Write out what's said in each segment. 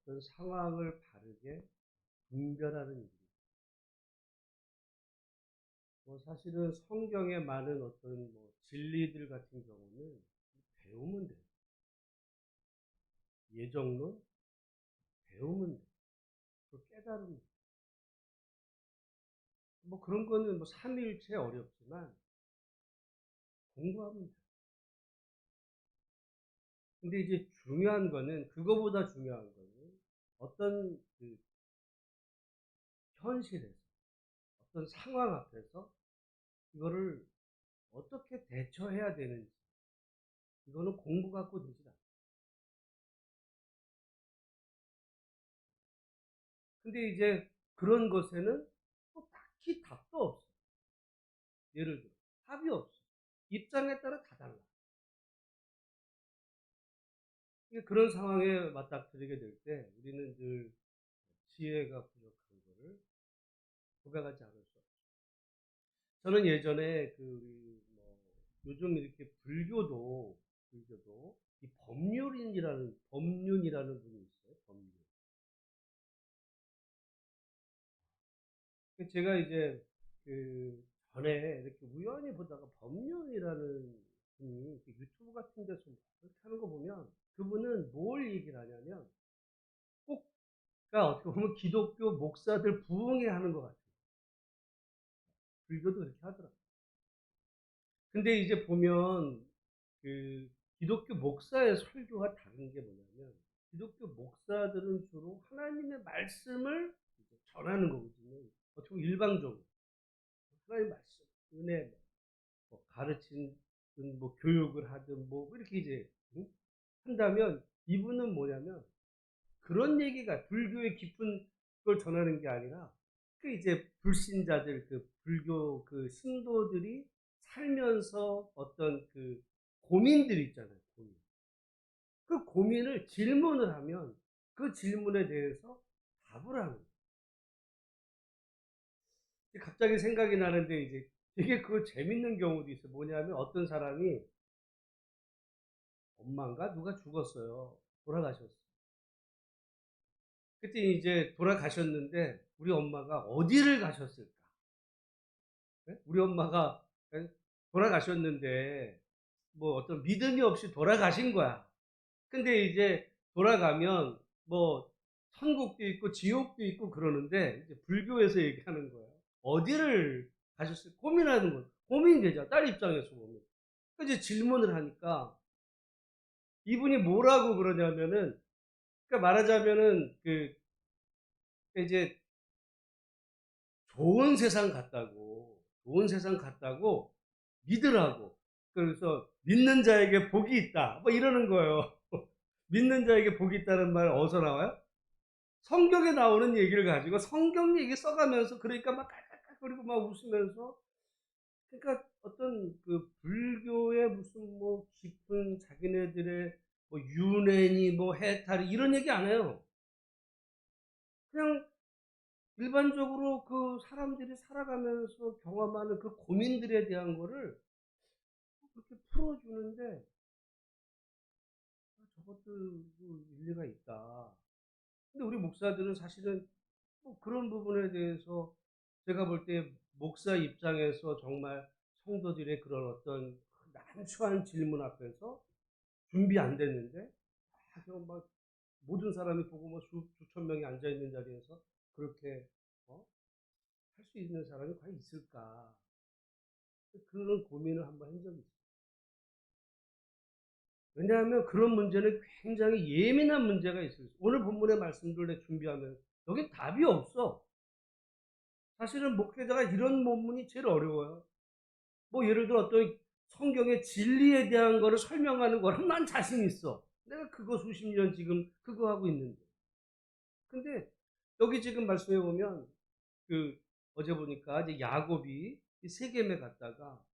어떤 상황을 바르게 분별하는 일입니다. 사실은 성경에 많은 어떤 진리들 같은 경우는 배우면 돼요. 예정론 배우면 돼요. 깨달으면 돼요. 그런 거는 삼일체 어렵지만 공부하면 돼요. 근데 이제 중요한 거는, 그거보다 중요한 거는 어떤 현실에서, 어떤 상황 앞에서 이거를 어떻게 대처해야 되는지, 이거는 공부 갖고 되지 않아요. 근데 이제 그런 것에는 딱히 답도 없어. 예를 들어 답이 없어. 입장에 따라 다 달라. 그런 상황에 맞닥뜨리게 될 때 우리는 늘 지혜가 부족한 것을 고백하지 않을 수 없죠. 저는 예전에 요즘 이렇게 불교도 이 법륜이라는 분이 있어요. 법륜. 제가 이제 전에 이렇게 우연히 보다가 법륜이라는 분이 유튜브 같은 데서 이렇게 하는 거 보면, 그분은 뭘 얘기를 하냐면 꼭, 그러니까 어떻게 보면 기독교 목사들 부흥회 하는 것 같아요. 불교도 그렇게 하더라고요. 근데 이제 보면 기독교 목사의 설교와 다른 게 뭐냐면, 기독교 목사들은 주로 하나님의 말씀을 전하는 거거든요. 어떻게 보면 일방적으로 하나님의 말씀, 은혜, 가르치는 교육을 하든 이렇게 이제 한다면, 이분은 뭐냐면 그런 얘기가 불교의 깊은 걸 전하는 게 아니라 이제 불신자들, 불교 신도들이 살면서 어떤 고민들 있잖아요. 고민. 그 고민을 질문을 하면 그 질문에 대해서 답을 하는 거예요. 갑자기 생각이 나는데, 이제 되게 그거 재밌는 경우도 있어요. 뭐냐면 어떤 사람이 엄마인가 누가 죽었어요. 돌아가셨어요. 그때 이제 돌아가셨는데 우리 엄마가 어디를 가셨을까? 네? 우리 엄마가 돌아가셨는데 어떤 믿음이 없이 돌아가신 거야. 근데 이제 돌아가면 천국도 있고 지옥도 있고 그러는데, 이제 불교에서 얘기하는 거예요. 어디를 가셨을까? 고민하는 거예요. 고민이 되죠. 딸 입장에서 보면. 이제 질문을 하니까 이분이 뭐라고 그러냐면은, 그러니까 말하자면은 이제 좋은 세상 같다고 믿으라고. 그래서 믿는 자에게 복이 있다. 이러는 거예요. 믿는 자에게 복이 있다는 말 어디서 나와요? 성경에 나오는 얘기를 가지고 성경 얘기 써가면서, 그러니까 막 깔깔깔거리고 막 웃으면서, 그러니까 어떤 불교의 무슨 깊은 자기네들의 윤회니 해탈이 이런 얘기 안 해요. 그냥 일반적으로 사람들이 살아가면서 경험하는 고민들에 대한 거를 그렇게 풀어주는데, 저것도 일리가 있다. 근데 우리 목사들은 사실은 그런 부분에 대해서, 제가 볼 때 목사 입장에서 정말 성도들의 그런 어떤 난처한 질문 앞에서 준비 안 됐는데, 그냥 모든 사람이 보고 수천 명이 앉아 있는 자리에서 그렇게 할 수 있는 사람이 과연 있을까? 그런 고민을 한번 한 적이 있어요. 왜냐하면 그런 문제는 굉장히 예민한 문제가 있어요. 오늘 본문의 말씀들을 준비하면 여기 답이 없어. 사실은 목회자가 이런 본문이 제일 어려워요. 예를 들어 어떤 성경의 진리에 대한 거를 설명하는 거는 난 자신 있어. 내가 그거 수십 년 지금 그거 하고 있는데. 근데 여기 지금 말씀해 보면, 어제 보니까 이제 야곱이 세겜에 갔다가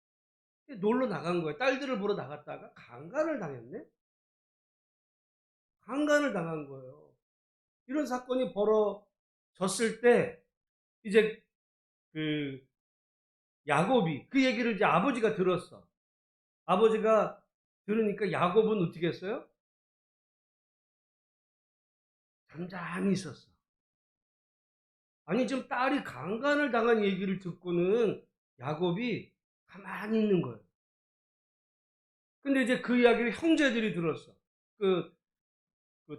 놀러 나간 거예요. 딸들을 보러 나갔다가 강간을 당했네? 강간을 당한 거예요. 이런 사건이 벌어졌을 때, 이제 야곱이 그 얘기를 이제 아버지가 들었어. 아버지가 들으니까 야곱은 어떻게 했어요? 잠잠히 있었어. 아니 지금 딸이 강간을 당한 얘기를 듣고는 야곱이 가만히 있는 거예요. 근데 이제 그 이야기를 형제들이 들었어. 그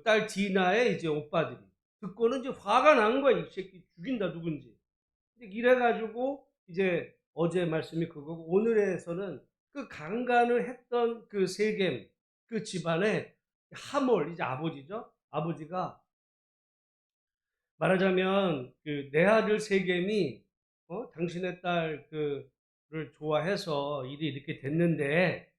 딸 디나의 이제 오빠들이 듣고는 이제 화가 난 거야. 이 새끼 죽인다 누군지. 이래가지고 이제 어제 말씀이 그거고 오늘에서는 그 강간을 했던 그 세겜 그 집안의 하몰 이제 아버지죠. 아버지가 말하자면 그 내 아들 세겜이 당신의 딸 그를 좋아해서 일이 이렇게 됐는데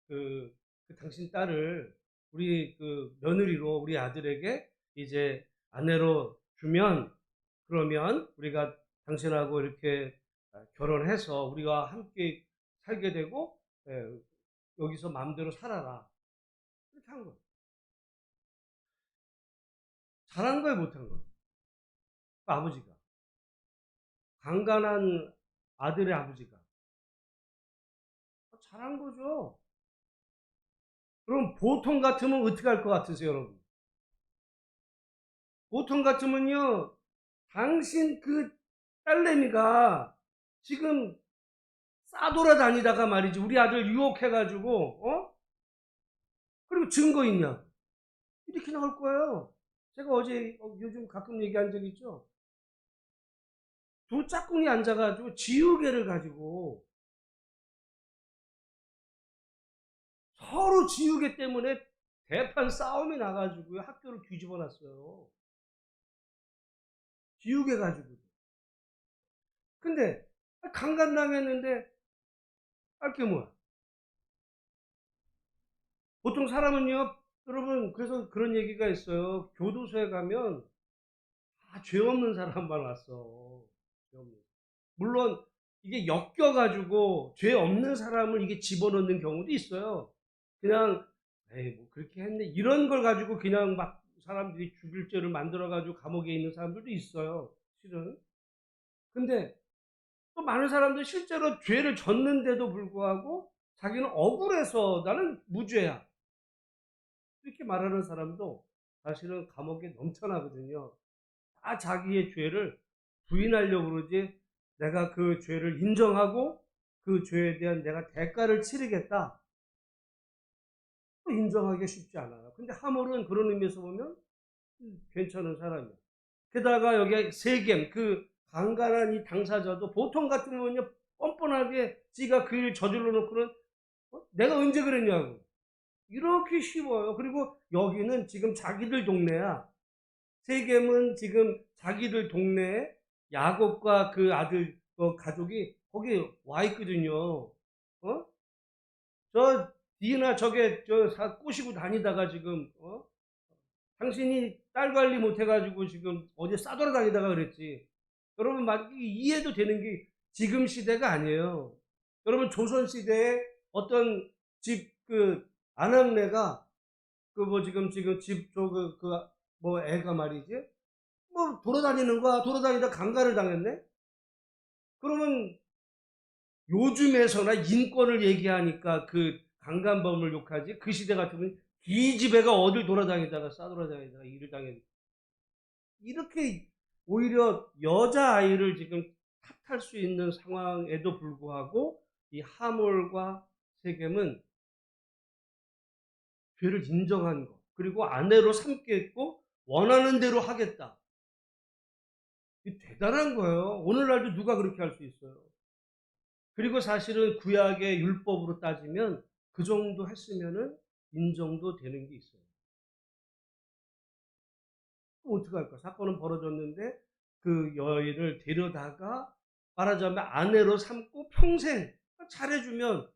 그 당신 딸을 우리 그 며느리로 우리 아들에게 이제 아내로 주면 그러면 우리가 당신하고 이렇게 결혼해서 우리가 함께 살게 되고 여기서 마음대로 살아라. 그렇게 한 거예요. 잘한 거예요, 못한 거예요? 그 아버지가. 강간한 아들의 아버지가. 잘한 거죠. 그럼 보통 같으면 어떻게 할 것 같으세요, 여러분? 보통 같으면요, 당신 그 딸내미가 지금 싸돌아다니다가 말이지, 우리 아들 유혹해가지고, 그리고 증거 있냐? 이렇게 나올 거예요. 제가 어제 요즘 가끔 얘기한 적 있죠. 두 짝꿍이 앉아가지고 지우개를 가지고 서로 지우개 때문에 대판 싸움이 나가지고 학교를 뒤집어 놨어요. 지우개 가지고. 근데 강간당했는데 할 게 뭐야? 보통 사람은요, 여러분, 그래서 그런 얘기가 있어요. 교도소에 가면 다 죄 없는 사람만 왔어. 죄 없는. 물론 이게 엮여가지고 죄 없는 사람을 이게 집어넣는 경우도 있어요. 그냥 에이 뭐 그렇게 했네 이런 걸 가지고 그냥 막 사람들이 죽일 죄를 만들어가지고 감옥에 있는 사람들도 있어요. 실은. 근데 또 많은 사람들이 실제로 죄를 졌는데도 불구하고 자기는 억울해서 나는 무죄야. 이렇게 말하는 사람도 사실은 감옥에 넘쳐나거든요. 다 자기의 죄를 부인하려고 그러지 내가 그 죄를 인정하고 그 죄에 대한 내가 대가를 치르겠다. 또 인정하기 쉽지 않아요. 근데 하몰은 그런 의미에서 보면 괜찮은 사람이야. 게다가 여기 세겜, 그 강간한 이 당사자도 보통 같으면요, 뻔뻔하게 지가 그 일 저질러 놓고는 내가 언제 그랬냐고. 이렇게 쉬워요. 그리고 여기는 지금 자기들 동네야. 세겜은 지금 자기들 동네에 야곱과 그 아들 가족이 거기 와 있거든요. 어? 저 니나 저게 꼬시고 다니다가 지금 당신이 딸 관리 못 해가지고 지금 어디 싸돌아다니다가 그랬지. 여러분 이해도 되는 게 지금 시대가 아니에요. 여러분 조선 시대에 어떤 집 그 아낙네가 그 뭐 지금 집 뭐 애가 말이지 뭐 돌아다니는 거야. 돌아다니다 강간을 당했네. 그러면 요즘에서나 인권을 얘기하니까 그 강간범을 욕하지. 그 시대 같으면 기집애가 어딜 돌아다니다가 싸돌아다니다가 일을 당했. 이렇게 오히려 여자아이를 지금 탓할 수 있는 상황에도 불구하고 이 하몰과 세겜은 죄를 인정한 것, 그리고 아내로 삼겠고 원하는 대로 하겠다. 대단한 거예요. 오늘날도 누가 그렇게 할 수 있어요. 그리고 사실은 구약의 율법으로 따지면 그 정도 했으면은 인정도 되는 게 있어요. 어떻게 할까? 사건은 벌어졌는데 그 여인을 데려다가 말하자면 아내로 삼고 평생 잘해주면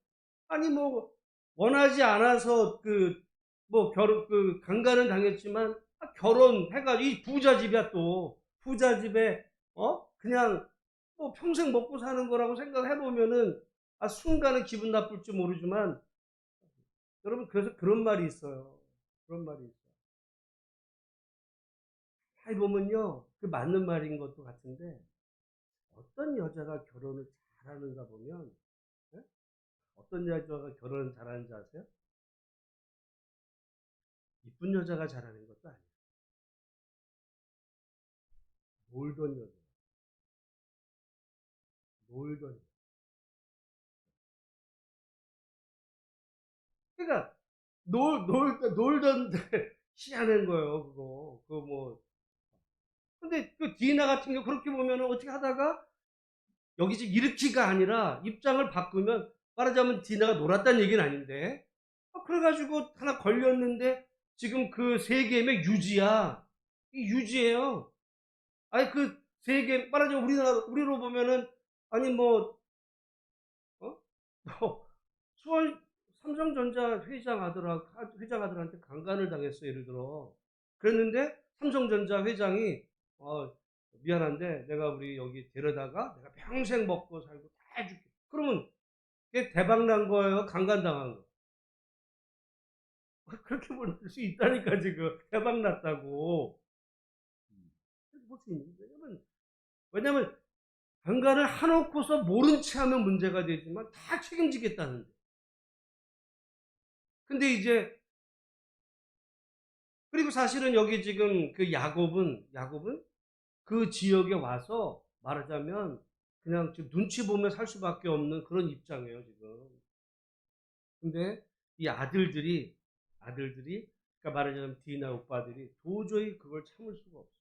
아니 뭐 원하지 않아서 그 뭐 결혼 그 강간은 당했지만 결혼해가지고 이 부자집이야 또 부자집에 그냥 뭐 평생 먹고 사는 거라고 생각해 보면은 순간은 기분 나쁠지 모르지만 여러분 그래서 그런 말이 있어요. 그런 말이 있어요. 잘 보면요 그 맞는 말인 것도 같은데 어떤 여자가 결혼을 잘하는가 보면 예? 어떤 여자가 결혼을 잘하는지 아세요? 이쁜 여자가 잘하는 것도 아니에요. 놀던 여자, 놀던 여자. 그러니까 놀던 희한한 거예요, 그거. 그거 뭐. 근데 그 디나 같은 경우 그렇게 보면은 어떻게 하다가 여기 지금 이렇게가 아니라 입장을 바꾸면 말하자면 디나가 놀았다는 얘기는 아닌데 그래가지고 하나 걸렸는데 지금 그 세겜의 유지야. 이 유지예요. 아니 그 세겜 말하자면 우리로 보면은 아니 뭐 어? 뭐 수원 삼성전자 회장 아들한테 강간을 당했어 예를 들어. 그랬는데 삼성전자 회장이 미안한데 내가 우리 여기 데려다가 내가 평생 먹고 살고 다 해줄게. 그러면 그게 대박 난 거예요? 강간 당한 거? 그렇게 볼 수 있다니까 지금 대박 났다고. 볼 수 있는. 왜냐면 강간을 해놓고서 모른 채 하면 문제가 되지만 다 책임지겠다는데. 근데 이제 그리고 사실은 여기 지금 그 야곱은 그 지역에 와서 말하자면 그냥 지금 눈치 보며 살 수밖에 없는 그런 입장이에요 지금. 근데 이 아들들이 그러니까 말하자면 디나 오빠들이 도저히 그걸 참을 수가 없어.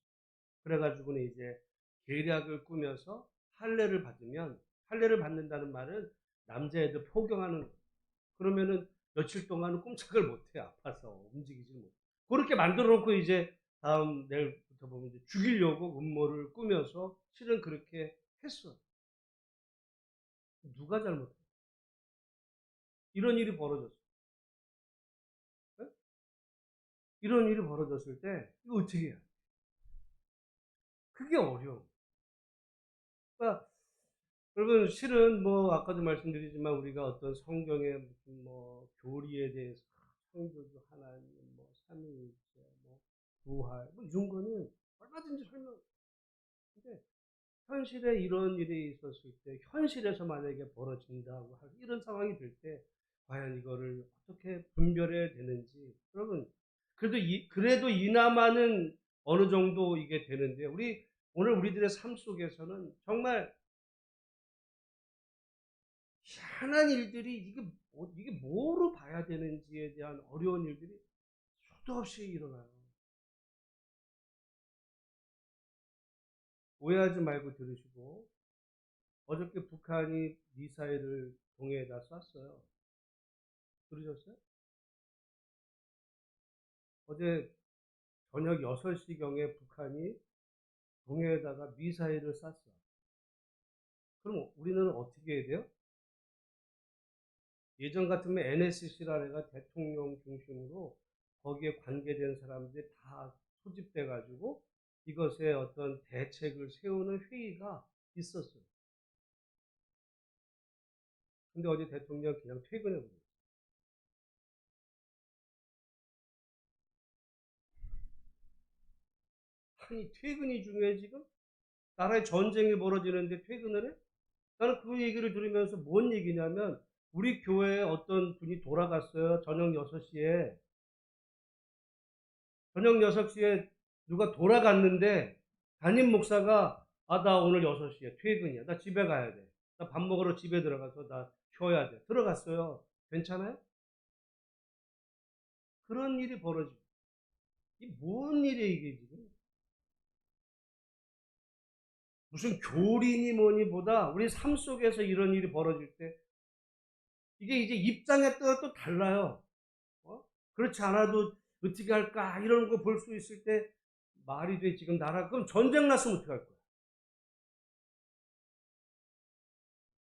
그래가지고는 이제 계략을 꾸며서 할례를 받는다는 말은 남자애들 포경하는 거. 그러면은 며칠 동안은 꼼짝을 못해 아파서 움직이질 못해. 그렇게 만들어 놓고 이제 다음 내일부터 보면 이제 죽이려고 음모를 꾸며서 실은 그렇게 했어. 누가 잘못해? 이런 일이 벌어졌어. 네? 이런 일이 벌어졌을 때 이거 어떻게 해야 돼? 그게 어려워. 그러니까 여러분 실은 뭐 아까도 말씀드리지만 우리가 어떤 성경의 무슨 뭐 교리에 대해서 창조주 하나님 뭐 삼위일체 뭐 부활 뭐 이런 거는 얼마든지 설명. 근데 현실에 이런 일이 있었을 때 현실에서 만약에 벌어진다고 할 이런 상황이 될 때 과연 이거를 어떻게 분별해야 되는지 여러분 그래도 이나마는 어느 정도 이게 되는데 오늘 우리들의 삶 속에서는 정말 희한한 일들이 이게 뭐로 봐야 되는지에 대한 어려운 일들이 수도 없이 일어나요. 오해하지 말고 들으시고 어저께 북한이 미사일을 동해에다 쐈어요. 들으셨어요? 어제 저녁 6시경에 북한이 동해에다가 미사일을 쐈어. 그럼 우리는 어떻게 해야 돼요? 예전 같으면 NSC라 내가 대통령 중심으로 거기에 관계된 사람들이 다 소집돼 가지고 이것에 어떤 대책을 세우는 회의가 있었어요. 근데 어제 대통령 그냥 퇴근해 버렸어요. 아니 퇴근이 중요해 지금? 나라에 전쟁이 벌어지는데 퇴근을 해? 나는 그 얘기를 들으면서 뭔 얘기냐면 우리 교회에 어떤 분이 돌아갔어요. 저녁 6시에 누가 돌아갔는데 담임 목사가 나 오늘 6시에 퇴근이야. 나 집에 가야 돼. 나 밥 먹으러 집에 들어가서 나 쉬어야 돼. 들어갔어요. 괜찮아요? 그런 일이 벌어지고. 이 뭔 일이야 이게 지금? 무슨 교리니 뭐니 보다 우리 삶 속에서 이런 일이 벌어질 때 이게 이제 입장에 따라 또 달라요. 그렇지 않아도 어떻게 할까 이런 거 볼 수 있을 때 말이 돼 지금 그럼 전쟁 났으면 어떡할 거야.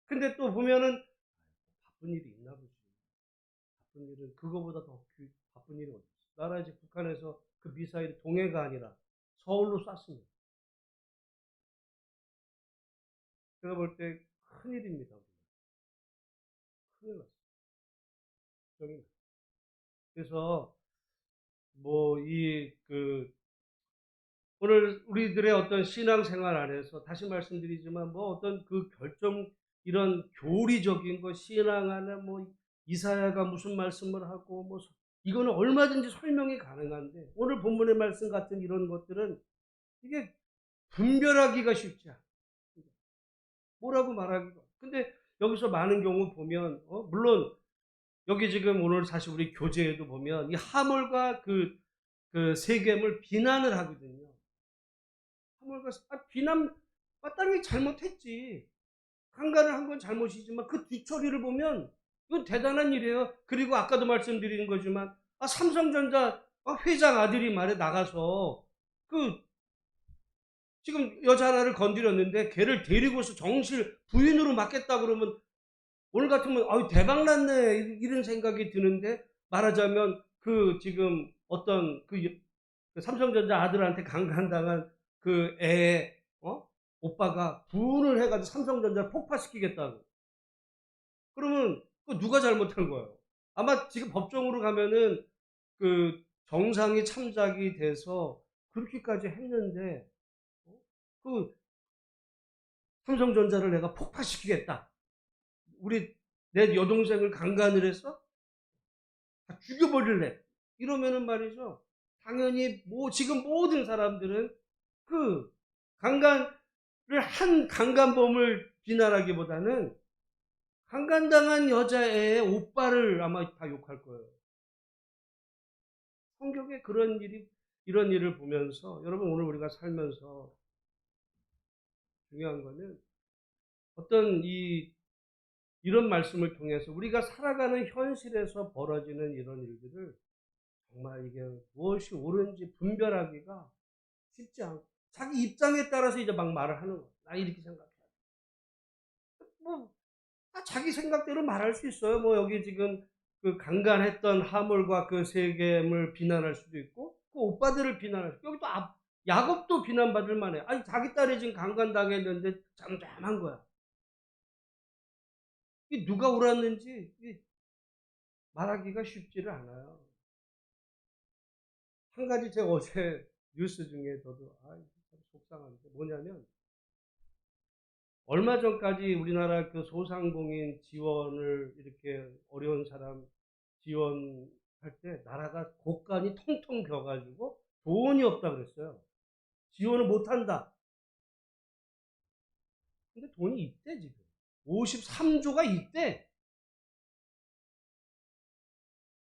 근데 또 보면은 바쁜 일이 있나 보지. 바쁜 일은 그거보다 더 바쁜 일이 어디 있어. 나라 이제 북한에서 그 미사일이 동해가 아니라 서울로 쐈습니다. 제가 볼 때 큰일입니다. 큰일 났어요. 그래서 뭐 오늘 우리들의 어떤 신앙생활 안에서 다시 말씀드리지만 뭐 어떤 그 이런 교리적인 거 신앙 안에 뭐 이사야가 무슨 말씀을 하고 뭐 이거는 얼마든지 설명이 가능한데 오늘 본문의 말씀 같은 이런 것들은 이게 분별하기가 쉽지 않아. 뭐라고 말하기가. 근데 여기서 많은 경우 보면 물론 여기 지금 오늘 사실 우리 교재에도 보면 이 하몰과 그 세겜을 비난을 하거든요. 하몰과 비난 마땅히 잘못했지. 강간을 한 건 잘못이지만 그 뒤처리를 보면 이건 대단한 일이에요. 그리고 아까도 말씀드린 거지만 삼성전자 회장 아들이 말에 나가서 그 지금 여자 하나를 건드렸는데 걔를 데리고서 정실 부인으로 맡겠다 그러면 오늘 같으면 아유 대박 났네 이런 생각이 드는데, 말하자면 그 지금 어떤 그 삼성전자 아들한테 강간당한 그 애의 오빠가 부운을 해가지고 삼성전자를 폭파시키겠다고. 그러면 그 누가 잘못한 거예요? 아마 지금 법정으로 가면은 그 정상이 참작이 돼서 그렇게까지 했는데 그 삼성전자를 내가 폭파시키겠다. 내 여동생을 강간을 해서 다 죽여버릴래. 이러면은 말이죠. 당연히 지금 모든 사람들은 그 강간을 한 강간범을 비난하기보다는 강간당한 여자애의 오빠를 아마 다 욕할 거예요. 성경에 이런 일을 보면서 여러분 오늘 우리가 살면서 중요한 거는 어떤 이런 말씀을 통해서 우리가 살아가는 현실에서 벌어지는 이런 일들을 정말 이게 무엇이 옳은지 분별하기가 쉽지 않고 자기 입장에 따라서 이제 막 말을 하는 거예요. 나 이렇게 생각해. 자기 생각대로 말할 수 있어요. 여기 지금 그 강간했던 하몰과 그 세겜을 비난할 수도 있고 그 오빠들을 비난할 수도 있고 여기 또 야곱도 비난받을 만해. 아니 자기 딸이 지금 강간당했는데 잠잠한 거야. 이 누가 옳았는지 말하기가 쉽지를 않아요. 한 가지 제가 어제 뉴스 중에 저도 속상한데 뭐냐면 얼마 전까지 우리나라 그 소상공인 지원을 이렇게 어려운 사람 지원할 때 나라가 곳간이 텅텅 비어가지고 돈이 없다 그랬어요. 지원을 못한다. 근데 돈이 있대 지금. 53조가 있대.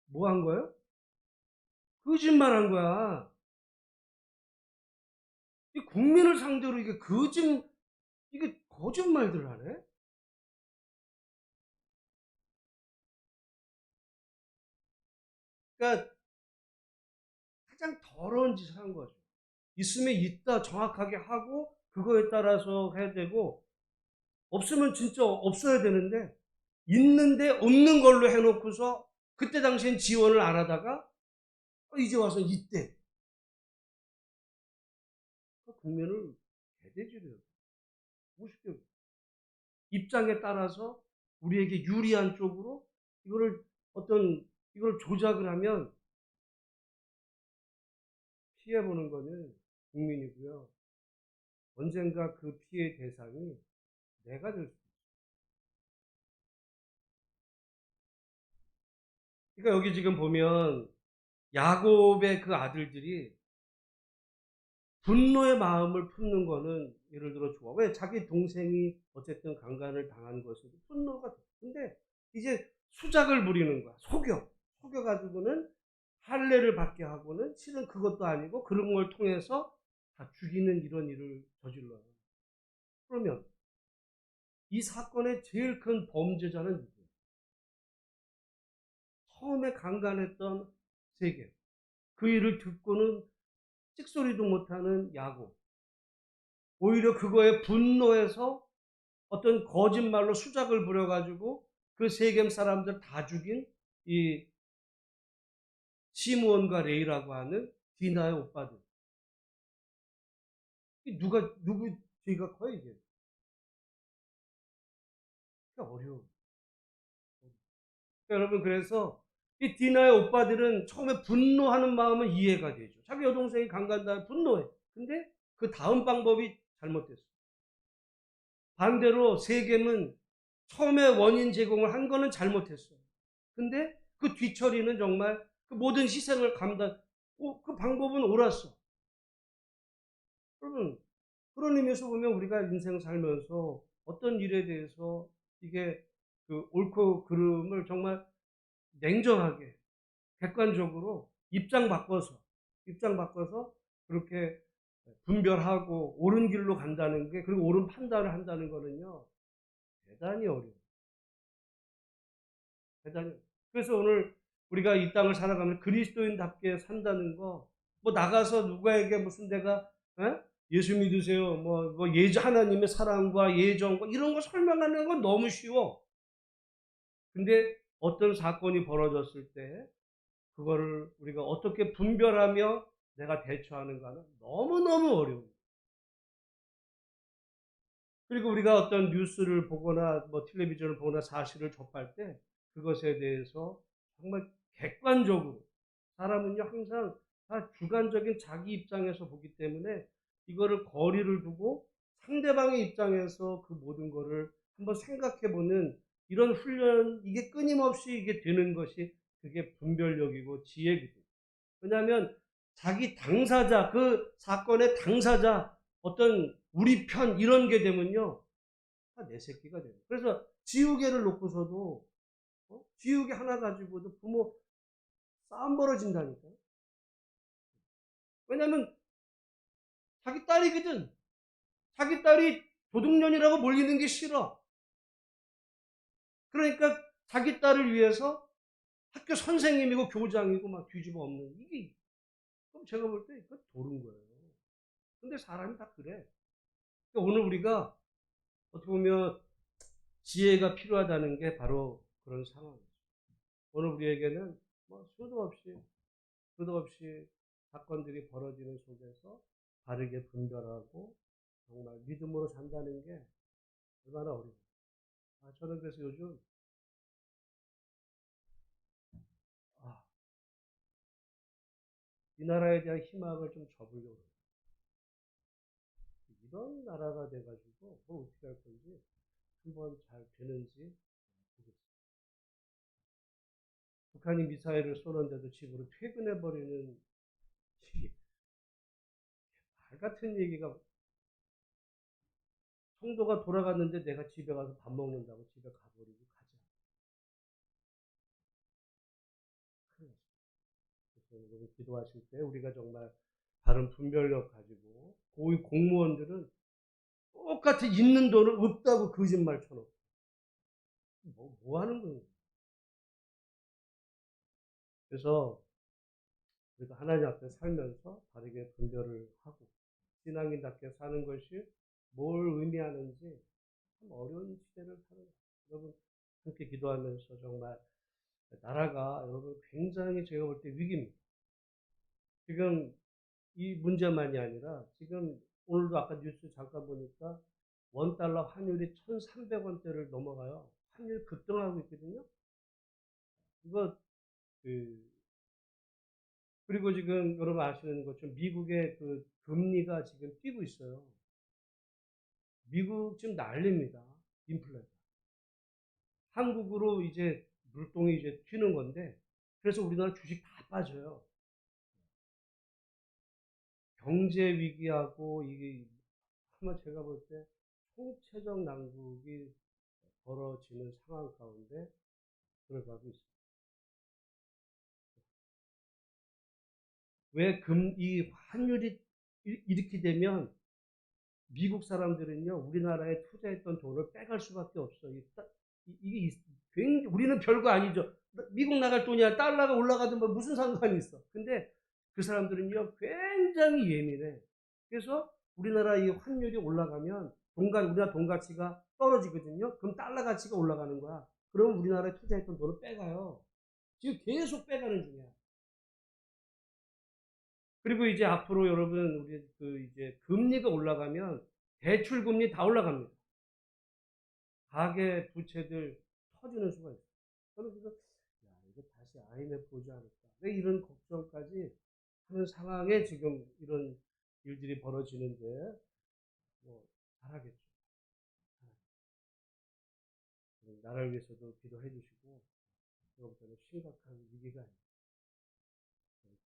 뭐 한 거예요? 거짓말 한 거야. 이 국민을 상대로 이게 거짓말들 하네? 그러니까 가장 더러운 짓을 한 거죠. 있으면 있다 정확하게 하고 그거에 따라서 해야 되고 없으면 진짜 없어야 되는데 있는데 없는 걸로 해놓고서 그때 당시엔 지원을 안 하다가 이제 와서 있대. 국민을 개돼지래요. 우습게 입장에 따라서 우리에게 유리한 쪽으로 이걸 조작을 하면 피해보는 거는 국민이고요. 언젠가 그 피해 대상이 내가 될 수 있어요. 그러니까 여기 지금 보면 야곱의 그 아들들이 분노의 마음을 품는 거는 예를 들어 좋아. 왜? 자기 동생이 어쨌든 강간을 당한 것은 분노가 돼. 근데 이제 수작을 부리는 거야. 속여가지고는 할례를 받게 하고는 실은 그것도 아니고 그런 걸 통해서 다 죽이는 이런 일을 저질러요. 그러면 이 사건의 제일 큰 범죄자는 누구예요? 처음에 강간했던 세겜. 그 일을 듣고는 찍소리도 못하는 야곱. 오히려 그거에 분노해서 어떤 거짓말로 수작을 부려가지고 그 세겜 사람들 다 죽인 이 시므온과 레이라고 하는 디나의 오빠들. 누구 죄가 커요, 이게? 어려워. 그러니까 여러분, 그래서 이 디나의 오빠들은 처음에 분노하는 마음은 이해가 되죠. 자기 여동생이 강간다 분노해. 근데 그 다음 방법이 잘못됐어. 반대로 세겜은 처음에 원인 제공을 한 거는 잘못했어요. 근데 그 뒤처리는 정말 그 모든 희생을 그 방법은 옳았어. 여러분, 그런 의미에서 보면 우리가 인생 살면서 어떤 일에 대해서 이게 그 옳고 그름을 정말 냉정하게 객관적으로 입장 바꿔서 그렇게 분별하고 옳은 길로 간다는 게, 그리고 옳은 판단을 한다는 거는요, 대단히 어려워요. 대단히. 그래서 오늘 우리가 이 땅을 살아가면 그리스도인답게 산다는 거, 뭐 나가서 누구에게 무슨 내가 예수 믿으세요, 하나님의 사랑과 예정과 이런 거 설명하는 건 너무 쉬워. 근데 어떤 사건이 벌어졌을 때 그거를 우리가 어떻게 분별하며 내가 대처하는가는 너무너무 어려워요. 그리고 우리가 어떤 뉴스를 보거나 뭐 텔레비전을 보거나 사실을 접할 때 그것에 대해서 정말 객관적으로, 사람은요 항상 다 주관적인 자기 입장에서 보기 때문에 이거를 거리를 두고 상대방의 입장에서 그 모든 거를 한번 생각해 보는 이런 훈련, 이게 끊임없이 이게 되는 것이 그게 분별력이고 지혜거든요. 왜냐하면 자기 당사자, 그 사건의 당사자, 어떤 우리 편 이런 게 되면요 다 내 새끼가 돼요. 그래서 지우개를 놓고서도 지우개 하나 가지고도 부모 싸움 벌어진다니까요. 왜냐하면 자기 딸이거든. 자기 딸이 도둑년이라고 몰리는 게 싫어. 그러니까 자기 딸을 위해서 학교 선생님이고 교장이고 막 뒤집어 엎는, 이게 그럼 제가 볼 때 이거 도른 거예요. 근데 사람이 다 그래. 그러니까 오늘 우리가 어떻게 보면 지혜가 필요하다는 게 바로 그런 상황이죠. 오늘 우리에게는 뭐 수도 없이 사건들이 벌어지는 속에서 바르게 분별하고 정말 믿음으로 산다는 게 얼마나 어려워요. 저는 그래서 요즘 아, 이 나라에 대한 희망을 좀 접으려고 해요. 이런 나라가 돼가지고 뭘 어떻게 할 건지 한번 잘 되는지 보겠습니다. 북한이 미사일을 쏘는데도 집으로 퇴근해버리는, 말 같은 얘기가, 성도가 돌아갔는데 내가 집에 가서 밥 먹는다고 집에 가버리고 가지 않아요. 그래서 여러분 기도하실 때 우리가 정말 바른 분별력 가지고, 고위 공무원들은 똑같이 있는 돈을 없다고 거짓말 쳐놓고 뭐 하는 거예요. 그래서 우리가 하나님 앞에 살면서 바르게 분별을 하고 신앙인답게 사는 것이 뭘 의미하는지 참 어려운 시대를 사는 거예요. 여러분 함께 기도하면서 정말 나라가 여러분 굉장히 제가 볼 때 위기입니다. 지금 이 문제만이 아니라 지금 오늘도 아까 뉴스 잠깐 보니까 원달러 환율이 1,300원대를 넘어가요. 환율 급등하고 있거든요. 이거 그 그리고 지금 여러분 아시는 것처럼 미국의 그 금리가 지금 뛰고 있어요. 미국 지금 난립니다. 인플레가. 한국으로 이제 물동이 이제 튀는 건데, 그래서 우리나라 주식 다 빠져요. 경제 위기하고 이게 아마 제가 볼 때 총체적 난국이 벌어지는 상황 가운데 들어가고 있습니다. 왜 이 환율이 이렇게 되면 미국 사람들은요, 우리나라에 투자했던 돈을 빼갈 수밖에 없어. 이게 굉장히, 우리는 별거 아니죠. 미국 나갈 돈이야. 달러가 올라가든 뭐 무슨 상관이 있어. 근데 그 사람들은요, 굉장히 예민해. 그래서 우리나라 이 환율이 올라가면 우리나라 돈 가치가 떨어지거든요. 그럼 달러 가치가 올라가는 거야. 그러면 우리나라에 투자했던 돈을 빼가요. 지금 계속 빼가는 중이야. 그리고 이제 앞으로 여러분, 우리 이제 금리가 올라가면 대출 금리 다 올라갑니다. 가계 부채들 터지는 수가 있어요. 저는 그래서 이거 다시 IMF 오지 않을까? 왜 이런 걱정까지 하는 상황에 지금 이런 일들이 벌어지는데 뭐 잘하겠죠. 나라를 위해서도 기도해 주시고, 그것부터는 심각한 위기가 아닙니다.